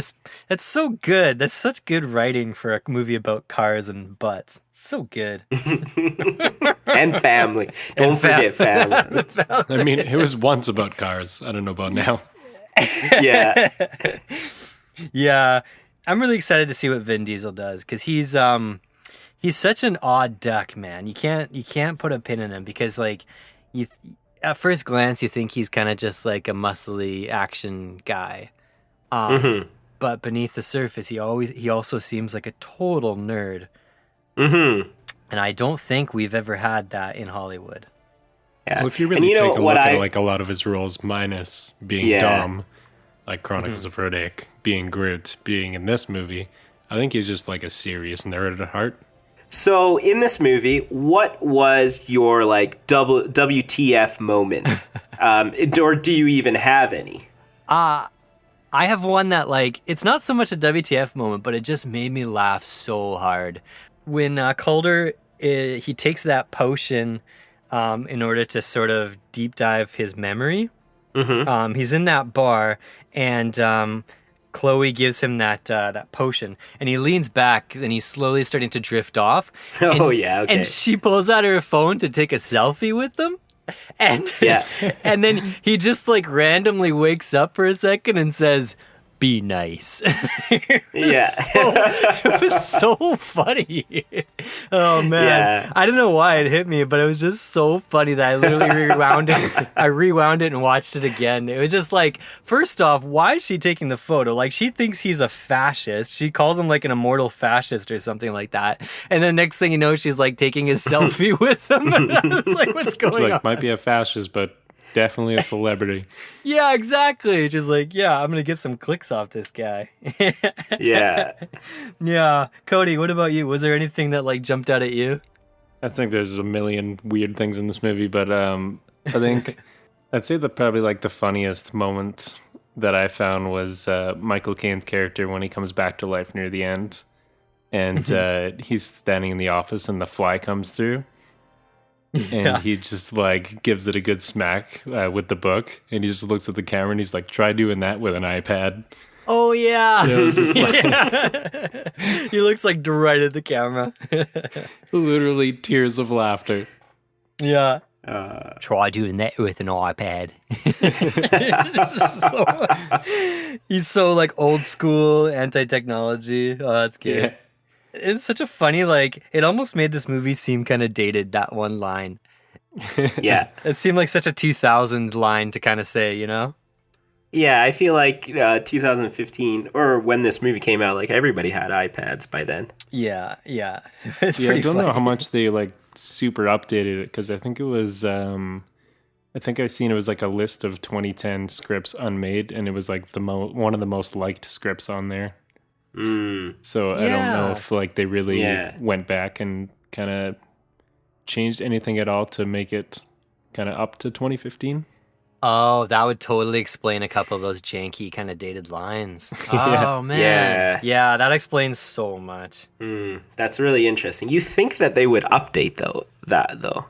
that's so good. That's such good writing for a movie about cars and butts. It's so good. And family. Don't forget family. I mean, it was once about cars. I don't know about now. Yeah. Yeah. I'm really excited to see what Vin Diesel does, because he's such an odd duck, man. You can't put a pin in him, because like at first glance you think he's kind of just like a muscly action guy, but beneath the surface he also seems like a total nerd. And I don't think we've ever had that in Hollywood. Yeah. Well, if you really take a look at like a lot of his roles, minus being Dom, like Chronicles of Riddick, being Groot, being in this movie, I think he's just like a serious nerd at heart. So in this movie, what was your like WTF moment? Or do you even have any? I have one that, like, it's not so much a WTF moment, but it just made me laugh so hard. When Kaulder, he takes that potion in order to sort of deep dive his memory. He's in that bar, and Chloe gives him that potion, and he leans back, and he's slowly starting to drift off. And she pulls out her phone to take a selfie with them. And and then he just like randomly wakes up for a second and says, "Be nice." It was so funny. Oh man, I don't know why it hit me, but it was just so funny that I literally rewound it. I rewound it and watched it again. It was just like, first off, why is she taking the photo? Like, she thinks he's a fascist. She calls him like an immortal fascist or something like that. And then next thing you know, she's like taking his selfie with him. And I was like, what's going on? Might be a fascist, but definitely a celebrity. Yeah, exactly. Just like, I'm gonna get some clicks off this guy. Yeah. Cody, what about you? Was there anything that like jumped out at you? I think there's a million weird things in this movie, but I think I'd say that probably like the funniest moment that I found was Michael Caine's character when he comes back to life near the end, and he's standing in the office and the fly comes through. And he just like gives it a good smack with the book, and he just looks at the camera and he's like, "Try doing that with an iPad." Oh yeah. It was just like, He looks like right at the camera. literally tears of laughter. Yeah. Try doing that with an iPad. He's so like old school, anti-technology. Oh, that's good. Yeah. It's such a funny, like, it almost made this movie seem kind of dated, that one line. Yeah. It seemed like such a 2000 line to kind of say, you know? Yeah, I feel like 2015, or when this movie came out, like everybody had iPads by then. Yeah. It's Yeah, I pretty don't know funny. how much they like super updated it, because I think it was I think I seen it was like a list of 2010 scripts unmade, and it was like one of the most liked scripts on there. So I don't know if like they really went back and kind of changed anything at all to make it kind of up to 2015. Oh, that would totally explain a couple of those janky kind of dated lines. Yeah. Oh, man. Yeah, that explains so much. That's really interesting. You think that they would update that though?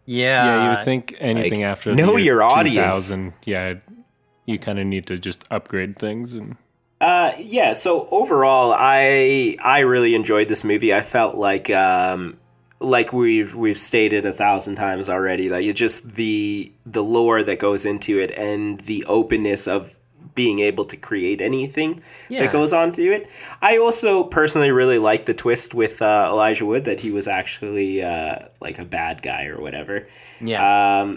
Yeah. Yeah, you would think anything like, after know the year your audience. 2000, yeah, you kind of need to just upgrade things. And Yeah, so overall I really enjoyed this movie. I felt like we've stated 1,000 times already, like it's just the lore that goes into it and the openness of being able to create anything that goes on to it. I also personally really like the twist with Elijah Wood, that he was actually like a bad guy or whatever. Yeah.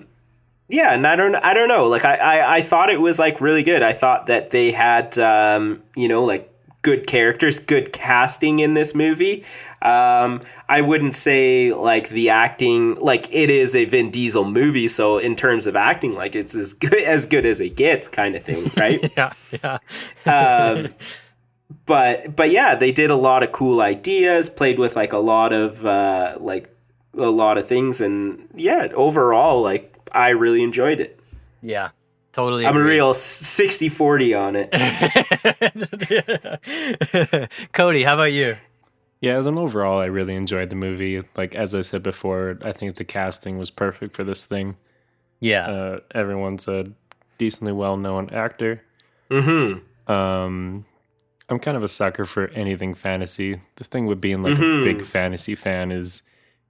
Yeah, and I don't know. Like I thought it was like really good. I thought that they had like good characters, good casting in this movie. I wouldn't say like the acting, like it is a Vin Diesel movie, so in terms of acting, like it's as good as it gets, kind of thing, right? Yeah. But yeah, they did a lot of cool ideas, played with like a lot of things, and yeah, overall, like I really enjoyed it. Yeah. Totally I'm a agree. real 60-40 on it. Cody, how about you? yeah, as an overall, I really enjoyed the movie. Like, as I said before, I think the casting was perfect for this thing. Yeah. Everyone's a decently well-known actor. I'm kind of a sucker for anything fantasy. The thing with being like a big fantasy fan is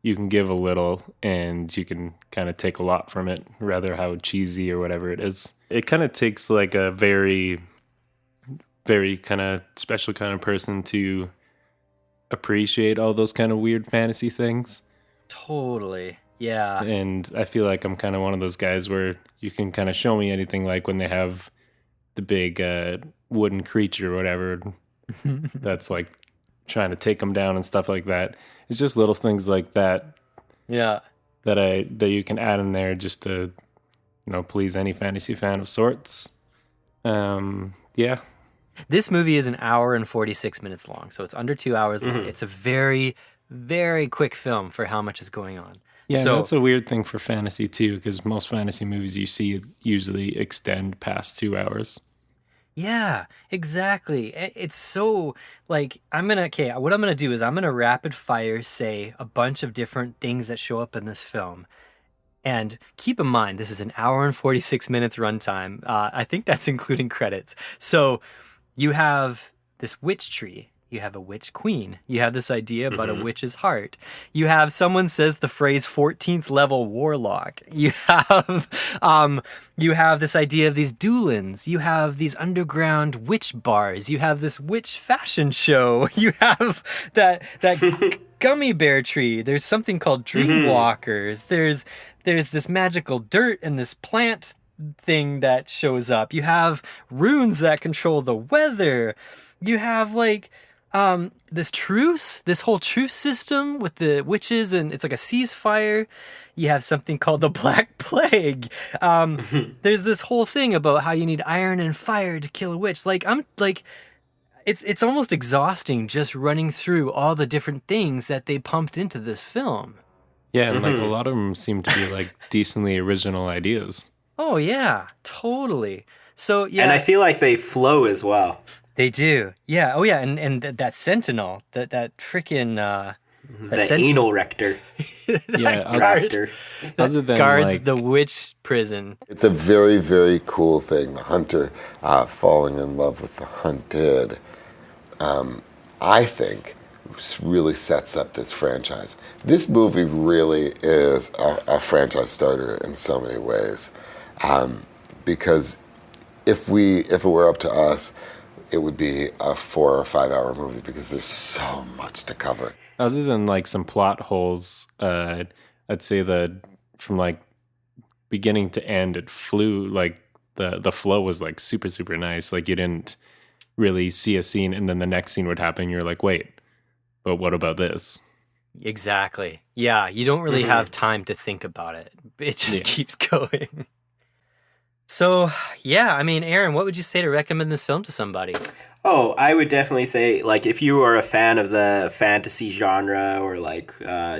you can give a little and you can kind of take a lot from it, rather how cheesy or whatever it is. It kind of takes like a very, very kind of special kind of person to appreciate all those kind of weird fantasy things. Totally. Yeah. And I feel like I'm kind of one of those guys where you can kind of show me anything, like when they have the big wooden creature or whatever that's like trying to take them down and stuff like that. It's just little things like that. Yeah. That you can add in there just to, please any fantasy fan of sorts. Yeah. This movie is an hour and 46 minutes long, so it's under 2 hours long. It's a very, very quick film for how much is going on. Yeah, so that's a weird thing for fantasy too, because most fantasy movies you see usually extend past 2 hours. yeah, exactly. It's so like what I'm gonna do is I'm gonna rapid fire say a bunch of different things that show up in this film. And keep in mind, this is an hour and 46 minutes runtime. I think that's including credits. So you have this witch tree. You have a witch queen. You have this idea about a witch's heart. You have someone says the phrase 14th level warlock. You have this idea of these Dolans. You have these underground witch bars. You have this witch fashion show. You have that gummy bear tree. There's something called dreamwalkers. There's this magical dirt and this plant thing that shows up. You have runes that control the weather. You have like this whole truce system with the witches, and it's like a ceasefire. You have something called the Black Plague. There's this whole thing about how you need iron and fire to kill a witch. It's almost exhausting just running through all the different things that they pumped into this film. Yeah, and like a lot of them seem to be like decently original ideas. Oh yeah, totally. So yeah, and I feel like they flow as well. They do. Yeah. Oh yeah, and that sentinel, that freaking The anal rector. Raptor. Other than guards the witch prison. It's a very, very cool thing. The hunter falling in love with the hunted. I think really sets up this franchise. This movie really is a franchise starter in so many ways. Because if it were up to us, it would be a 4 or 5 hour movie because there's so much to cover. Other than like some plot holes, I'd say that from like beginning to end, it flew like the flow was like super, super nice. Like you didn't really see a scene and then the next scene would happen. You're like, wait, but what about this? Exactly. Yeah, you don't really have time to think about it. It just keeps going. So, yeah, I mean, Aaron, what would you say to recommend this film to somebody? Oh, I would definitely say, like, if you are a fan of the fantasy genre or, like,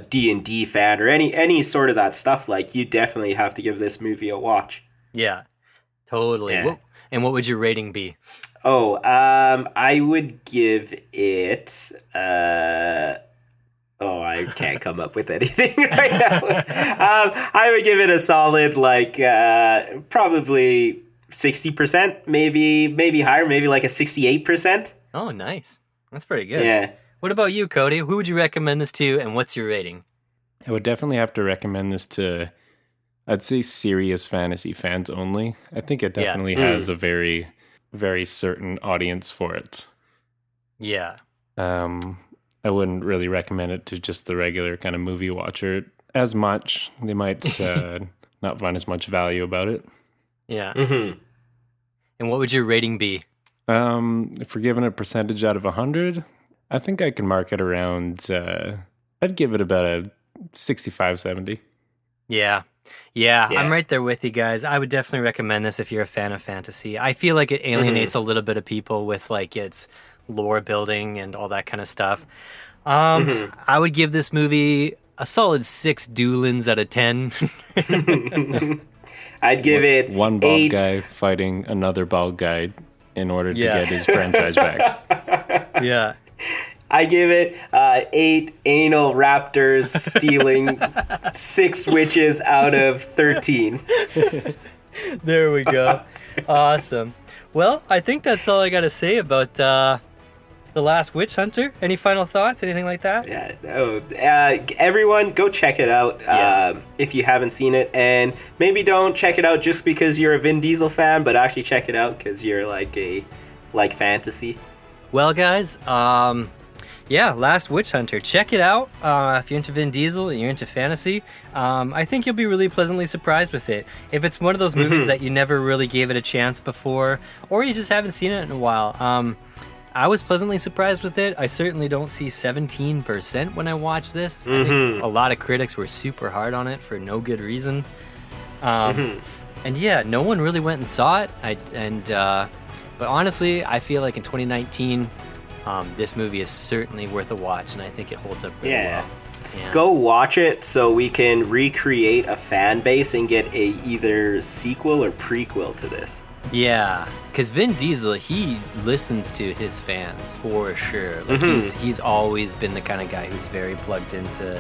D&D fan or any sort of that stuff, like, you definitely have to give this movie a watch. Yeah, totally. Yeah. And what would your rating be? Oh, I would give it... I can't come up with anything right now. I would give it a solid, like, probably 60%, maybe higher, maybe like a 68%. Oh, nice. That's pretty good. Yeah. What about you, Cody? Who would you recommend this to, and what's your rating? I would definitely have to recommend this to, I'd say, serious fantasy fans only. I think it definitely has a very, very certain audience for it. Yeah. I wouldn't really recommend it to just the regular kind of movie watcher as much. They might not find as much value about it. Yeah. And what would your rating be? If we're giving a percentage out of 100, I think I can mark it around, I'd give it about a 65, 70. Yeah, I'm right there with you guys. I would definitely recommend this if you're a fan of fantasy. I feel like it alienates a little bit of people with like its lore building and all that kind of stuff. I would give this movie a solid 6 Dolans out of 10. I'd give it one bald guy fighting another bald guy in order to get his franchise back. Yeah. I give it 8 anal raptors stealing 6 witches out of 13. There we go. Awesome. Well, I think that's all I got to say about The Last Witch Hunter. Any final thoughts? Anything like that? Yeah. Everyone, go check it out if you haven't seen it. And maybe don't check it out just because you're a Vin Diesel fan, but actually check it out because you're like fantasy. Well, guys, Last Witch Hunter. Check it out. If you're into Vin Diesel and you're into fantasy, I think you'll be really pleasantly surprised with it. If it's one of those movies that you never really gave it a chance before, or you just haven't seen it in a while, I was pleasantly surprised with it. I certainly don't see 17% when I watch this. I think a lot of critics were super hard on it for no good reason. And yeah, no one really went and saw it. But honestly, I feel like in 2019, this movie is certainly worth a watch, and I think it holds up really well. Yeah. Go watch it so we can recreate a fan base and get a either sequel or prequel to this. Yeah, because Vin Diesel, he listens to his fans for sure. Like he's always been the kind of guy who's very plugged into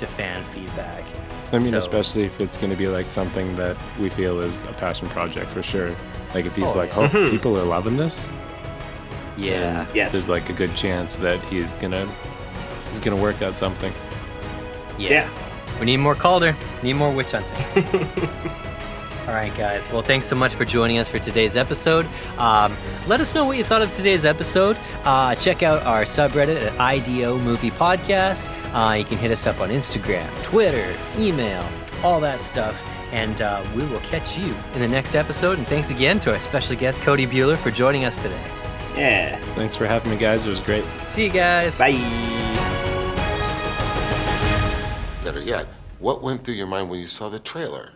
fan feedback. I mean, especially if it's going to be like something that we feel is a passion project for sure. Like if he's people are loving this. Yeah. Yes. There's like a good chance that he's gonna work out something. Yeah. We need more Kaulder. Need more witch hunting. All right, guys. Well, thanks so much for joining us for today's episode. Let us know what you thought of today's episode. Check out our subreddit at IDOMoviePodcast. You can hit us up on Instagram, Twitter, email, all that stuff. And we will catch you in the next episode. And thanks again to our special guest, Cody Buhler, for joining us today. Yeah. Thanks for having me, guys. It was great. See you guys. Bye. Better yet, what went through your mind when you saw the trailer?